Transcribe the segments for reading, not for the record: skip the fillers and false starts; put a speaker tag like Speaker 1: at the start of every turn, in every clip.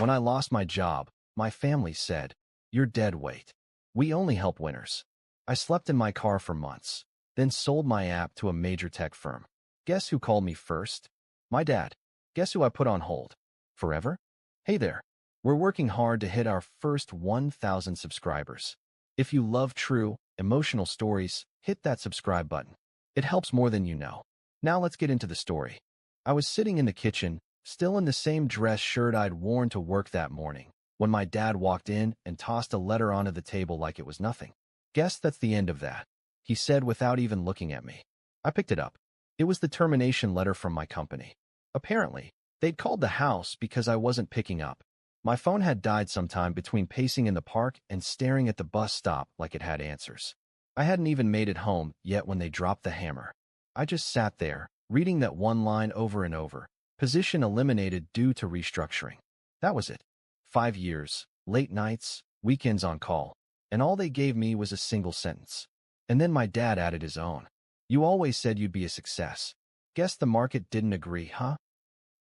Speaker 1: When I lost my job, my family said, "You're dead weight. We only help winners." I slept in my car for months, then sold my app to a major tech firm. Guess who called me first? My dad. Guess who I put on hold? Forever? Hey there. We're working hard to hit our first 1,000 subscribers. If you love true, emotional stories, hit that subscribe button. It helps more than you know. Now let's get into the story. I was sitting in the kitchen, still in the same dress shirt I'd worn to work that morning, when my dad walked in and tossed a letter onto the table like it was nothing. "Guess that's the end of that," he said without even looking at me. I picked it up. It was the termination letter from my company. Apparently, they'd called the house because I wasn't picking up. My phone had died sometime between pacing in the park and staring at the bus stop like it had answers. I hadn't even made it home yet when they dropped the hammer. I just sat there, reading that one line over and over. Position eliminated due to restructuring. That was it. 5 years, late nights, weekends on call, and all they gave me was a single sentence. And then my dad added his own. "You always said you'd be a success. Guess the market didn't agree, huh?"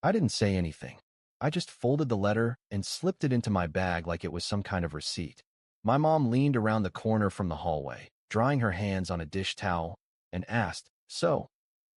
Speaker 1: I didn't say anything. I just folded the letter and slipped it into my bag like it was some kind of receipt. My mom leaned around the corner from the hallway, drying her hands on a dish towel, and asked, "So,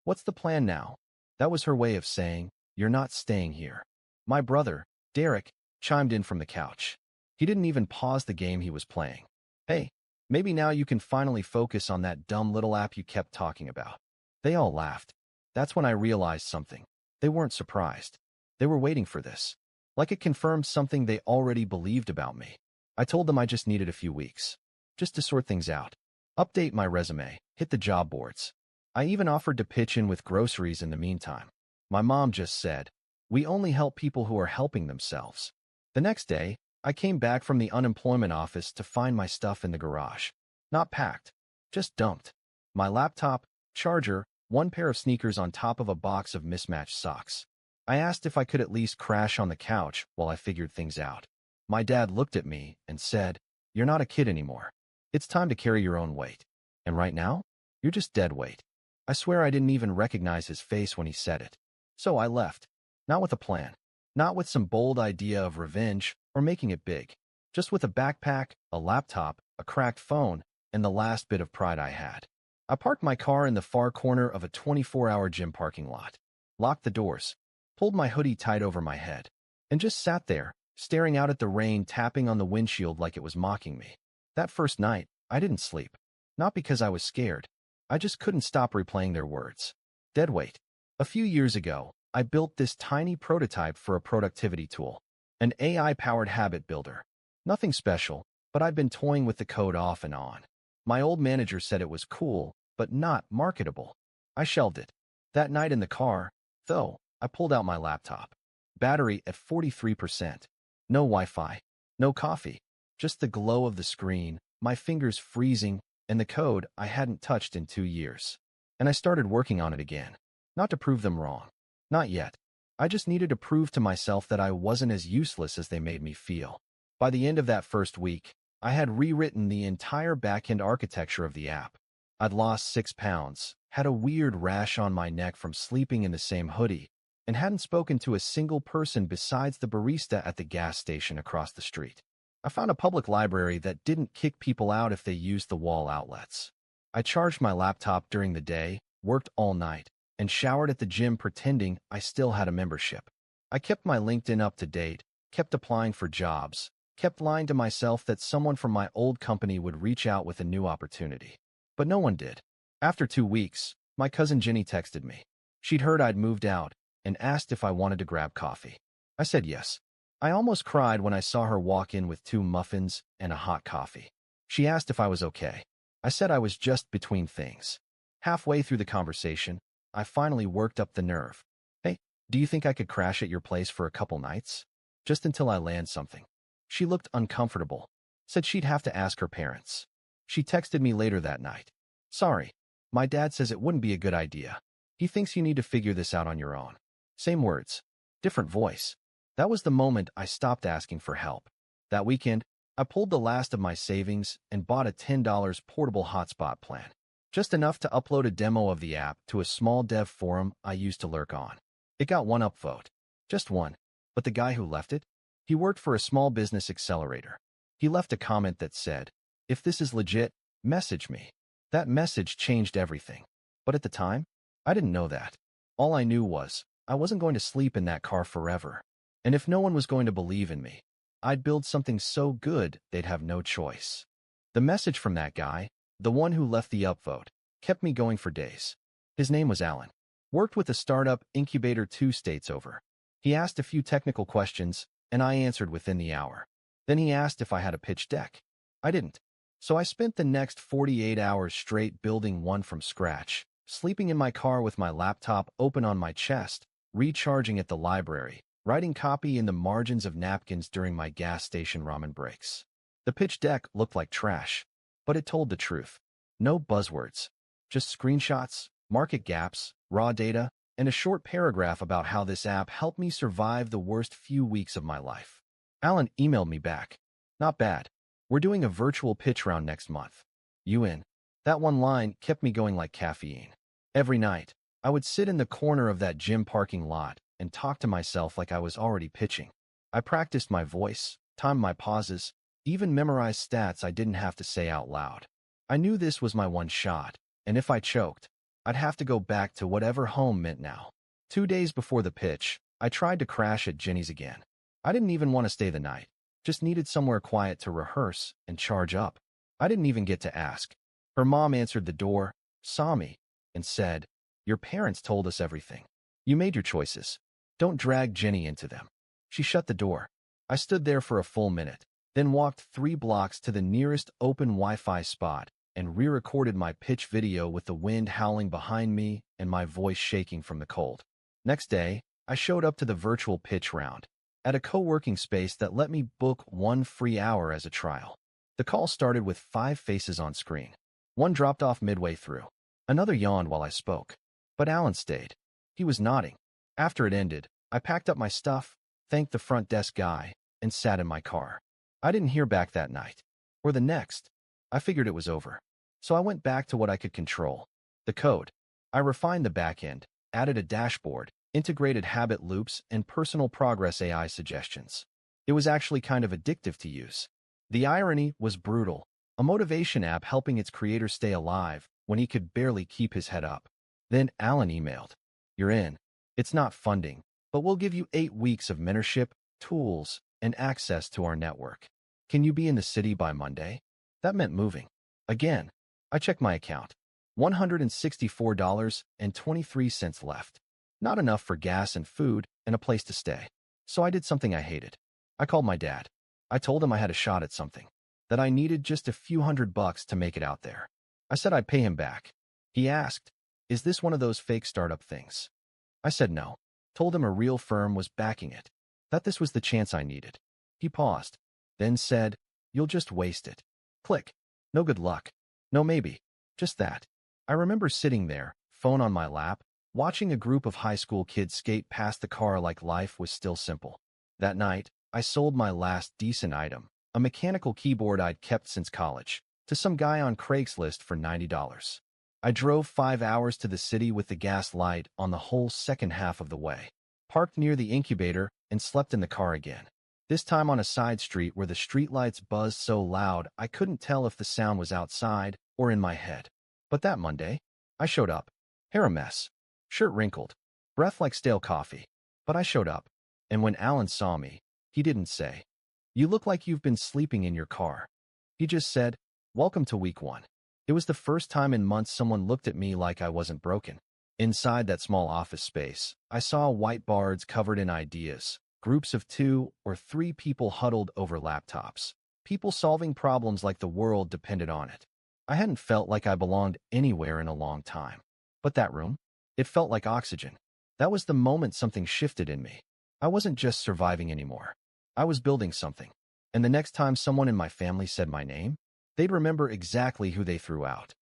Speaker 1: what's the plan now?" That was her way of saying, "You're not staying here." My brother, Derek, chimed in from the couch. He didn't even pause the game he was playing. "Hey, maybe now you can finally focus on that dumb little app you kept talking about." They all laughed. That's when I realized something. They weren't surprised. They were waiting for this. Like it confirmed something they already believed about me. I told them I just needed a few weeks. Just to sort things out. Update my resume, hit the job boards. I even offered to pitch in with groceries in the meantime. My mom just said, "We only help people who are helping themselves." The next day, I came back from the unemployment office to find my stuff in the garage. Not packed, just dumped. My laptop, charger, one pair of sneakers on top of a box of mismatched socks. I asked if I could at least crash on the couch while I figured things out. My dad looked at me and said, "You're not a kid anymore. It's time to carry your own weight. And right now, you're just dead weight." I swear I didn't even recognize his face when he said it. So I left. Not with a plan. Not with some bold idea of revenge or making it big. Just with a backpack, a laptop, a cracked phone, and the last bit of pride I had. I parked my car in the far corner of a 24-hour gym parking lot. Locked the doors. Pulled my hoodie tight over my head, and just sat there, staring out at the rain tapping on the windshield like it was mocking me. That first night, I didn't sleep. Not because I was scared. I just couldn't stop replaying their words. Deadweight. A few years ago, I built this tiny prototype for a productivity tool, an AI-powered habit builder. Nothing special, but I'd been toying with the code off and on. My old manager said it was cool, but not marketable. I shelved it. That night in the car, though, I pulled out my laptop. Battery at 43%. No Wi-Fi. No coffee. Just the glow of the screen, my fingers freezing, and the code I hadn't touched in 2 years. And I started working on it again. Not to prove them wrong. Not yet. I just needed to prove to myself that I wasn't as useless as they made me feel. By the end of that first week, I had rewritten the entire backend architecture of the app. I'd lost 6 pounds, had a weird rash on my neck from sleeping in the same hoodie, and hadn't spoken to a single person besides the barista at the gas station across the street. I found a public library that didn't kick people out if they used the wall outlets. I charged my laptop during the day, worked all night, and showered at the gym pretending I still had a membership. I kept my LinkedIn up to date, kept applying for jobs, kept lying to myself that someone from my old company would reach out with a new opportunity. But no one did. After 2 weeks, my cousin Jenny texted me. She'd heard I'd moved out and asked if I wanted to grab coffee. I said yes. I almost cried when I saw her walk in with 2 muffins and a hot coffee. She asked if I was okay. I said I was just between things. Halfway through the conversation, I finally worked up the nerve. "Hey, do you think I could crash at your place for a couple nights? Just until I land something." She looked uncomfortable. Said she'd have to ask her parents. She texted me later that night. "Sorry, my dad says it wouldn't be a good idea. He thinks you need to figure this out on your own." Same words, different voice. That was the moment I stopped asking for help. That weekend, I pulled the last of my savings and bought a $10 portable hotspot plan. Just enough to upload a demo of the app to a small dev forum I used to lurk on. It got one upvote. Just one. But the guy who left it? He worked for a small business accelerator. He left a comment that said, "If this is legit, message me." That message changed everything. But at the time, I didn't know that. All I knew was, I wasn't going to sleep in that car forever. And if no one was going to believe in me, I'd build something so good they'd have no choice. The message from that guy, the one who left the upvote, kept me going for days. His name was Alan. Worked with a startup incubator 2 states over. He asked a few technical questions, and I answered within the hour. Then he asked if I had a pitch deck. I didn't. So I spent the next 48 hours straight building one from scratch, sleeping in my car with my laptop open on my chest, recharging at the library, writing copy in the margins of napkins during my gas station ramen breaks. The pitch deck looked like trash, but it told the truth. No buzzwords, just screenshots, market gaps, raw data, and a short paragraph about how this app helped me survive the worst few weeks of my life. Alan emailed me back. "Not bad. We're doing a virtual pitch round next month. You in?" That one line kept me going like caffeine. Every night, I would sit in the corner of that gym parking lot and talk to myself like I was already pitching. I practiced my voice, timed my pauses, even memorized stats I didn't have to say out loud. I knew this was my one shot, and if I choked, I'd have to go back to whatever home meant now. 2 days before the pitch, I tried to crash at Jenny's again. I didn't even want to stay the night, just needed somewhere quiet to rehearse and charge up. I didn't even get to ask. Her mom answered the door, saw me, and said, "Your parents told us everything. You made your choices. Don't drag Jenny into them." She shut the door. I stood there for a full minute, then walked 3 blocks to the nearest open Wi-Fi spot and re-recorded my pitch video with the wind howling behind me and my voice shaking from the cold. Next day, I showed up to the virtual pitch round at a co-working space that let me book 1 free hour as a trial. The call started with 5 faces on screen. One dropped off midway through. Another yawned while I spoke. But Alan stayed. He was nodding. After it ended, I packed up my stuff, thanked the front desk guy, and sat in my car. I didn't hear back that night. Or the next. I figured it was over. So I went back to what I could control. The code. I refined the back end, added a dashboard, integrated habit loops, and personal progress AI suggestions. It was actually kind of addictive to use. The irony was brutal. A motivation app helping its creator stay alive when he could barely keep his head up. Then Alan emailed, "You're in. It's not funding, but we'll give you 8 weeks of mentorship, tools, and access to our network. Can you be in the city by Monday?" That meant moving. Again, I checked my account. $164.23 left. Not enough for gas and food and a place to stay. So I did something I hated. I called my dad. I told him I had a shot at something, that I needed just a few $100 to make it out there. I said I'd pay him back. He asked, "Is this one of those fake startup things?" I said no. Told him a real firm was backing it, that this was the chance I needed. He paused, then said, "You'll just waste it." Click. No good luck. No maybe. Just that. I remember sitting there, phone on my lap, watching a group of high school kids skate past the car like life was still simple. That night, I sold my last decent item, a mechanical keyboard I'd kept since college, to some guy on Craigslist for $90. I drove 5 hours to the city with the gas light on the whole second half of the way, parked near the incubator, and slept in the car again. This time on a side street where the streetlights buzzed so loud I couldn't tell if the sound was outside or in my head. But that Monday, I showed up. Hair a mess, shirt wrinkled, breath like stale coffee. But I showed up. And when Alan saw me, he didn't say, "You look like you've been sleeping in your car." He just said, "Welcome to week 1. It was the first time in months someone looked at me like I wasn't broken. Inside that small office space, I saw whiteboards covered in ideas, groups of 2 or 3 people huddled over laptops, people solving problems like the world depended on it. I hadn't felt like I belonged anywhere in a long time. But that room? It felt like oxygen. That was the moment something shifted in me. I wasn't just surviving anymore. I was building something. And the next time someone in my family said my name, they'd remember exactly who they threw out.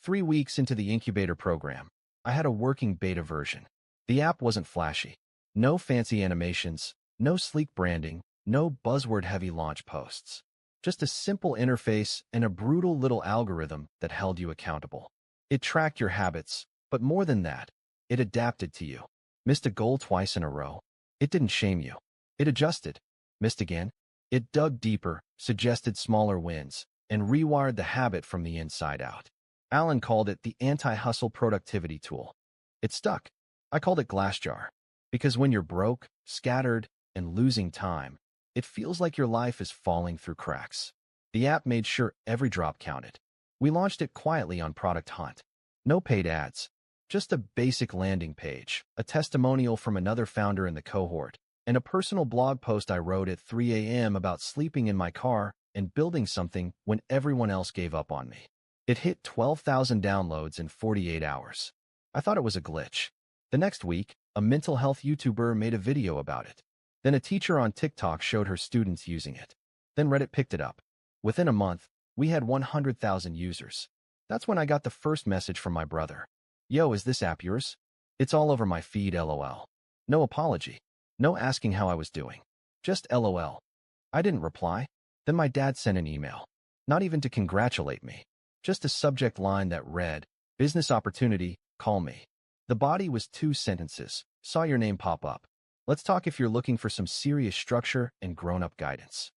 Speaker 1: 3 weeks into the incubator program, I had a working beta version. The app wasn't flashy. No fancy animations, no sleek branding, no buzzword-heavy launch posts. Just a simple interface and a brutal little algorithm that held you accountable. It tracked your habits, but more than that, it adapted to you. Missed a goal twice in a row. It didn't shame you. It adjusted. Missed again? It dug deeper, suggested smaller wins, and rewired the habit from the inside out. Alan called it the anti-hustle productivity tool. It stuck. I called it Glassjar. Because when you're broke, scattered, and losing time, it feels like your life is falling through cracks. The app made sure every drop counted. We launched it quietly on Product Hunt. No paid ads. Just a basic landing page, a testimonial from another founder in the cohort, and a personal blog post I wrote at 3 a.m. about sleeping in my car and building something when everyone else gave up on me. It hit 12,000 downloads in 48 hours. I thought it was a glitch. The next week, a mental health YouTuber made a video about it. Then a teacher on TikTok showed her students using it. Then Reddit picked it up. Within a month, we had 100,000 users. That's when I got the first message from my brother. Yo, is this app yours? It's all over my feed, lol. No apology. No asking how I was doing. Just lol. I didn't reply. Then my dad sent an email. Not even to congratulate me. Just a subject line that read, "Business opportunity, call me." The body was 2 sentences. Saw your name pop up. Let's talk if you're looking for some serious structure and grown-up guidance.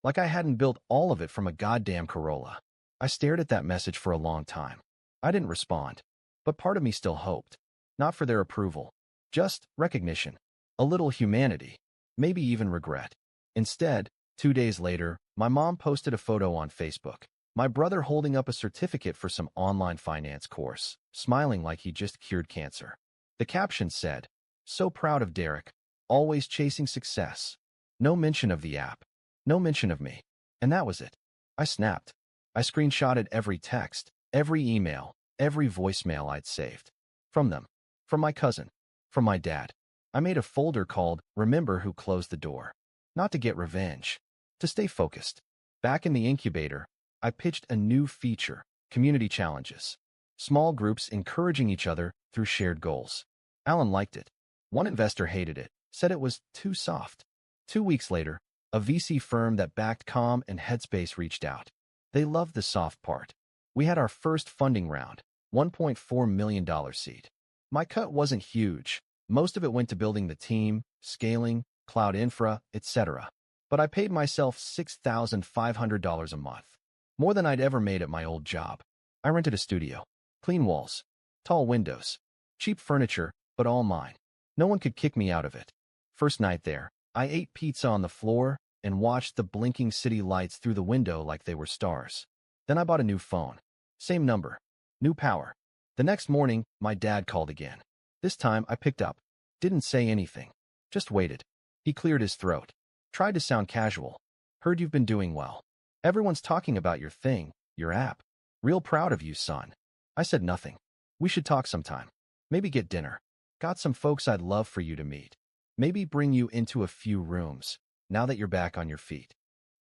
Speaker 1: Like I hadn't built all of it from a goddamn Corolla. I stared at that message for a long time. I didn't respond. But part of me still hoped. Not for their approval. Just recognition. A little humanity. Maybe even regret. Instead, 2 days later, my mom posted a photo on Facebook. My brother holding up a certificate for some online finance course, smiling like he just cured cancer. The caption said, "So proud of Derek. Always chasing success." No mention of the app. No mention of me. And that was it. I snapped. I screenshotted every text, every email, every voicemail I'd saved. From them. From my cousin. From my dad. I made a folder called Remember Who Closed the Door. Not to get revenge. To stay focused. Back in the incubator, I pitched a new feature, community challenges. Small groups encouraging each other through shared goals. Alan liked it. One investor hated it, said it was too soft. 2 weeks later, a VC firm that backed Calm and Headspace reached out. They loved the soft part. We had our first funding round, $1.4 million seed. My cut wasn't huge. Most of it went to building the team, scaling, cloud infra, etc. But I paid myself $6,500 a month. More than I'd ever made at my old job. I rented a studio. Clean walls. Tall windows. Cheap furniture, but all mine. No one could kick me out of it. First night there, I ate pizza on the floor and watched the blinking city lights through the window like they were stars. Then I bought a new phone. Same number. New power. The next morning, my dad called again. This time, I picked up. Didn't say anything. Just waited. He cleared his throat. Tried to sound casual. Heard you've been doing well. Everyone's talking about your thing, your app. Real proud of you, son. I said nothing. We should talk sometime. Maybe get dinner. Got some folks I'd love for you to meet. Maybe bring you into a few rooms, now that you're back on your feet.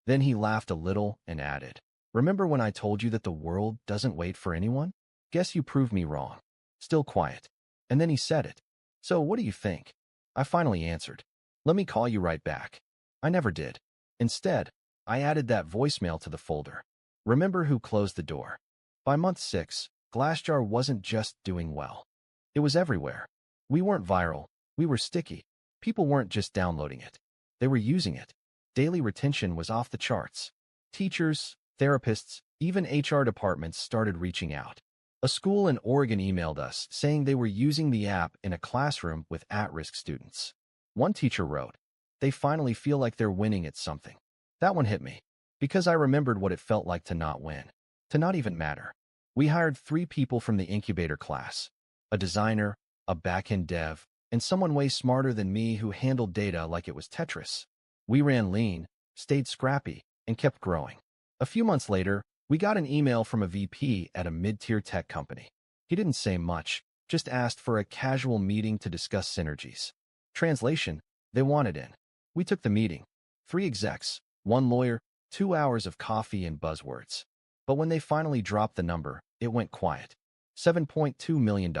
Speaker 1: Then he laughed a little and added, "Remember when I told you that the world doesn't wait for anyone? Guess you proved me wrong." Still quiet. And then he said it. "So what do you think?" I finally answered, "Let me call you right back." I never did. Instead, I added that voicemail to the folder. Remember Who Closed the Door. By month 6, Glassjar wasn't just doing well. It was everywhere. We weren't viral. We were sticky. People weren't just downloading it. They were using it. Daily retention was off the charts. Teachers, therapists, even HR departments started reaching out. A school in Oregon emailed us saying they were using the app in a classroom with at-risk students. One teacher wrote, "They finally feel like they're winning at something." That one hit me, because I remembered what it felt like to not win, to not even matter. We hired 3 people from the incubator class, a designer, a back-end dev, and someone way smarter than me who handled data like it was Tetris. We ran lean, stayed scrappy, and kept growing. A few months later, we got an email from a VP at a mid-tier tech company. He didn't say much, just asked for a casual meeting to discuss synergies. Translation, they wanted in. We took the meeting. 3 execs, 1 lawyer, 2 hours of coffee and buzzwords. But when they finally dropped the number, it went quiet. $7.2 million.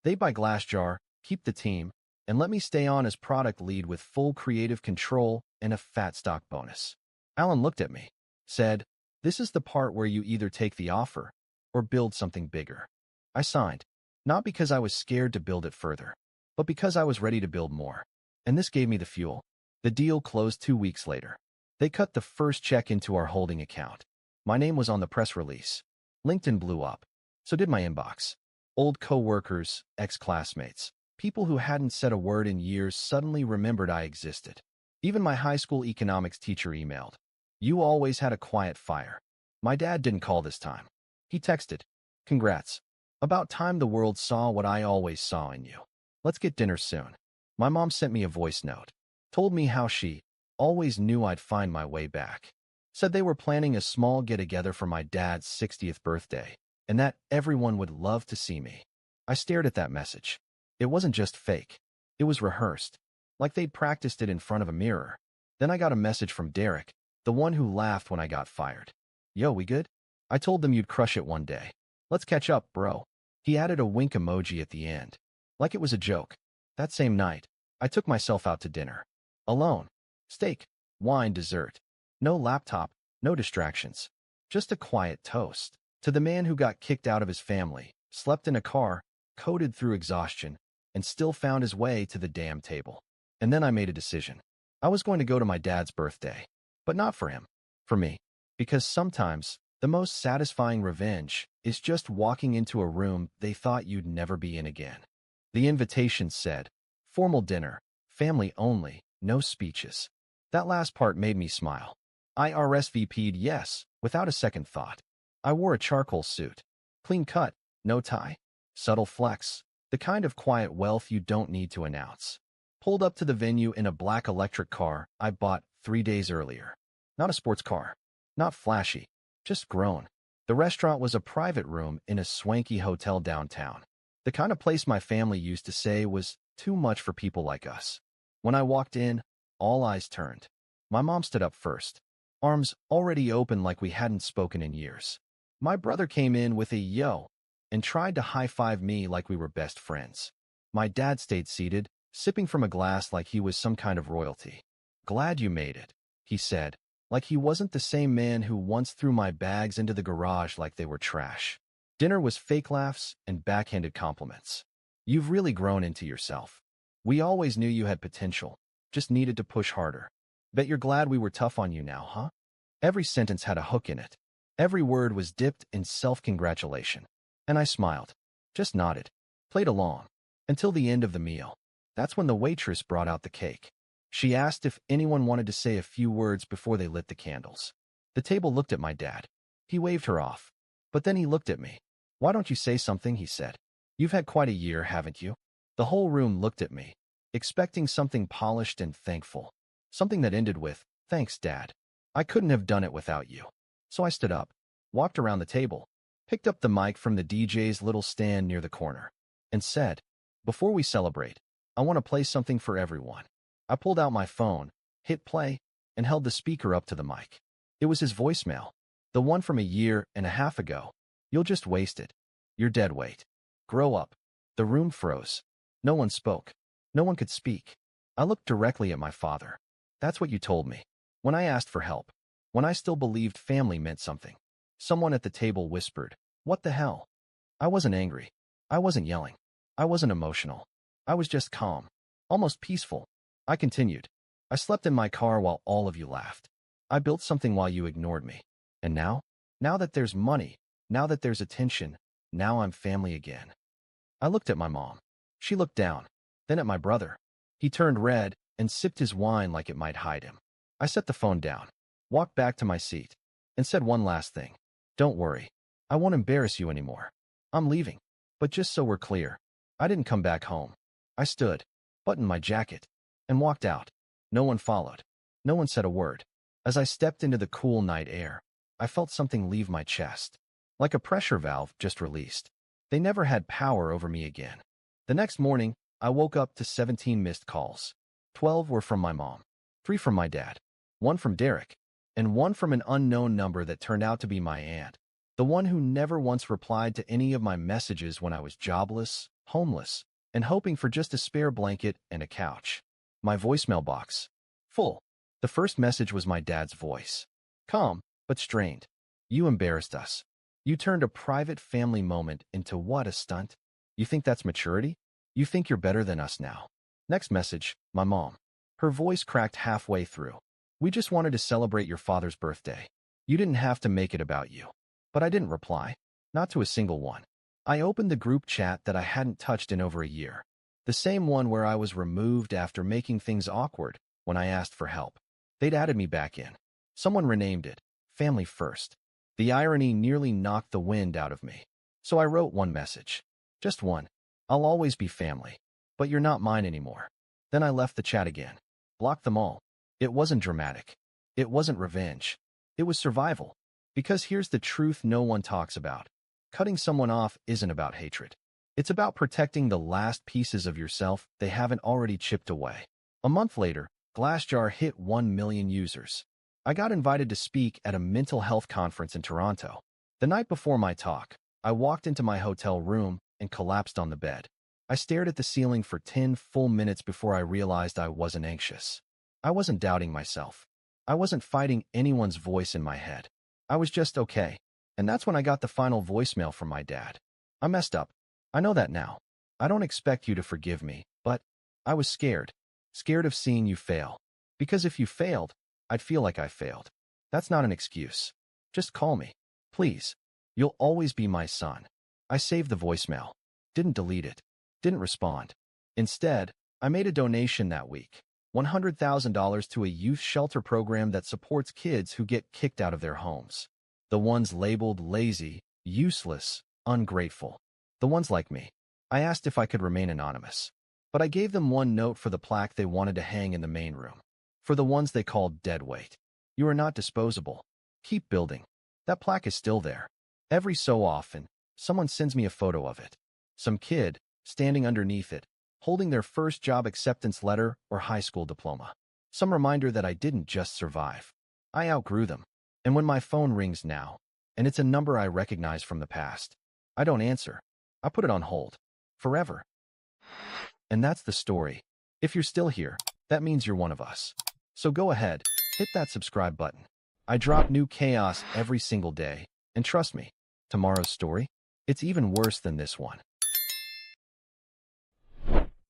Speaker 1: They buy Glassjar, keep the team, and let me stay on as product lead with full creative control and a fat stock bonus. Alan looked at me, said, "This is the part where you either take the offer or build something bigger." I signed, not because I was scared to build it further, but because I was ready to build more. And this gave me the fuel. The deal closed 2 weeks later. They cut the first check into our holding account. My name was on the press release. LinkedIn blew up. So did my inbox. Old co-workers, ex-classmates, people who hadn't said a word in years suddenly remembered I existed. Even my high school economics teacher emailed. You always had a quiet fire. My dad didn't call this time. He texted, congrats. About time the world saw what I always saw in you. Let's get dinner soon. My mom sent me a voice note. Told me how she always knew I'd find my way back. Said they were planning a small get-together for my dad's 60th birthday, and that everyone would love to see me. I stared at that message. It wasn't just fake. It was rehearsed, like they'd practiced it in front of a mirror. Then I got a message from Derek, the one who laughed when I got fired. Yo, we good? I told them you'd crush it one day. Let's catch up, bro. He added a wink emoji at the end, like it was a joke. That same night, I took myself out to dinner. Alone. Steak, wine, dessert. No laptop, no distractions. Just a quiet toast. To the man who got kicked out of his family, slept in a car, coated through exhaustion, and still found his way to the damn table. And then I made a decision. I was going to go to my dad's birthday. But not for him. For me. Because sometimes, the most satisfying revenge is just walking into a room they thought you'd never be in again. The invitation said, formal dinner, family only, no speeches. That last part made me smile. I RSVP'd yes, without a second thought. I wore a charcoal suit. Clean cut, no tie. Subtle flex. The kind of quiet wealth you don't need to announce. Pulled up to the venue in a black electric car I bought 3 days earlier. Not a sports car. Not flashy. Just grown. The restaurant was a private room in a swanky hotel downtown. The kind of place my family used to say was too much for people like us. When I walked in, all eyes turned. My mom stood up first, arms already open like we hadn't spoken in years. My brother came in with a yo and tried to high-five me like we were best friends. My dad stayed seated, sipping from a glass like he was some kind of royalty. Glad you made it, he said, like he wasn't the same man who once threw my bags into the garage like they were trash. Dinner was fake laughs and backhanded compliments. You've really grown into yourself. We always knew you had potential, just needed to push harder. Bet you're glad we were tough on you now, huh? Every sentence had a hook in it. Every word was dipped in self-congratulation. And I smiled, just nodded, played along, until the end of the meal. That's when the waitress brought out the cake. She asked if anyone wanted to say a few words before they lit the candles. The table looked at my dad. He waved her off. But then he looked at me. Why don't you say something, he said. You've had quite a year, haven't you? The whole room looked at me, expecting something polished and thankful. Something that ended with, thanks, Dad. I couldn't have done it without you. So I stood up, walked around the table, picked up the mic from the DJ's little stand near the corner, and said, before we celebrate, I want to play something for everyone. I pulled out my phone, hit play, and held the speaker up to the mic. It was his voicemail, the one from a year and a half ago. You'll just waste it. You're dead weight. Grow up. The room froze. No one spoke. No one could speak. I looked directly at my father. That's what you told me. When I asked for help. When I still believed family meant something. Someone at the table whispered, what the hell? I wasn't angry. I wasn't yelling. I wasn't emotional. I was just calm. Almost peaceful. I continued. I slept in my car while all of you laughed. I built something while you ignored me. And now? Now that there's money, now that there's attention, now I'm family again. I looked at my mom. She looked down, then at my brother. He turned red and sipped his wine like it might hide him. I set the phone down, walked back to my seat, and said one last thing. Don't worry. I won't embarrass you anymore. I'm leaving. But just so we're clear, I didn't come back home. I stood, buttoned my jacket, and walked out. No one followed. No one said a word. As I stepped into the cool night air, I felt something leave my chest. Like a pressure valve just released. They never had power over me again. The next morning, I woke up to 17 missed calls. 12 were from my mom, 3 from my dad, 1 from Derek, and 1 from an unknown number that turned out to be my aunt, the one who never once replied to any of my messages when I was jobless, homeless, and hoping for just a spare blanket and a couch. My voicemail box. Full. The first message was my dad's voice. Calm, but strained. You embarrassed us. You turned a private family moment into what, a stunt? You think that's maturity? You think you're better than us now? Next message, my mom. Her voice cracked halfway through. We just wanted to celebrate your father's birthday. You didn't have to make it about you. But I didn't reply. Not to a single one. I opened the group chat that I hadn't touched in over a year. The same one where I was removed after making things awkward when I asked for help. They'd added me back in. Someone renamed it Family First. The irony nearly knocked the wind out of me. So I wrote one message. Just one. I'll always be family. But you're not mine anymore. Then I left the chat again. Blocked them all. It wasn't dramatic. It wasn't revenge. It was survival. Because here's the truth no one talks about. Cutting someone off isn't about hatred. It's about protecting the last pieces of yourself they haven't already chipped away. A month later, Glassjar hit 1 million users. I got invited to speak at a mental health conference in Toronto. The night before my talk, I walked into my hotel room and collapsed on the bed. I stared at the ceiling for 10 full minutes before I realized I wasn't anxious. I wasn't doubting myself. I wasn't fighting anyone's voice in my head. I was just okay. And that's when I got the final voicemail from my dad. I messed up. I know that now. I don't expect you to forgive me, but I was scared. Scared of seeing you fail. Because if you failed, I'd feel like I failed. That's not an excuse. Just call me. Please. You'll always be my son. I saved the voicemail. Didn't delete it. Didn't respond. Instead, I made a donation that week. $100,000 to a youth shelter program that supports kids who get kicked out of their homes. The ones labeled lazy, useless, ungrateful. The ones like me. I asked if I could remain anonymous. But I gave them one note for the plaque they wanted to hang in the main room. For the ones they called deadweight. You are not disposable. Keep building. That plaque is still there. Every so often, someone sends me a photo of it. Some kid, standing underneath it, holding their first job acceptance letter or high school diploma. Some reminder that I didn't just survive. I outgrew them. And when my phone rings now, and it's a number I recognize from the past, I don't answer. I put it on hold. Forever. And that's the story. If you're still here, that means you're one of us. So go ahead, hit that subscribe button. I drop new chaos every single day, and trust me, tomorrow's story, it's even worse than this one.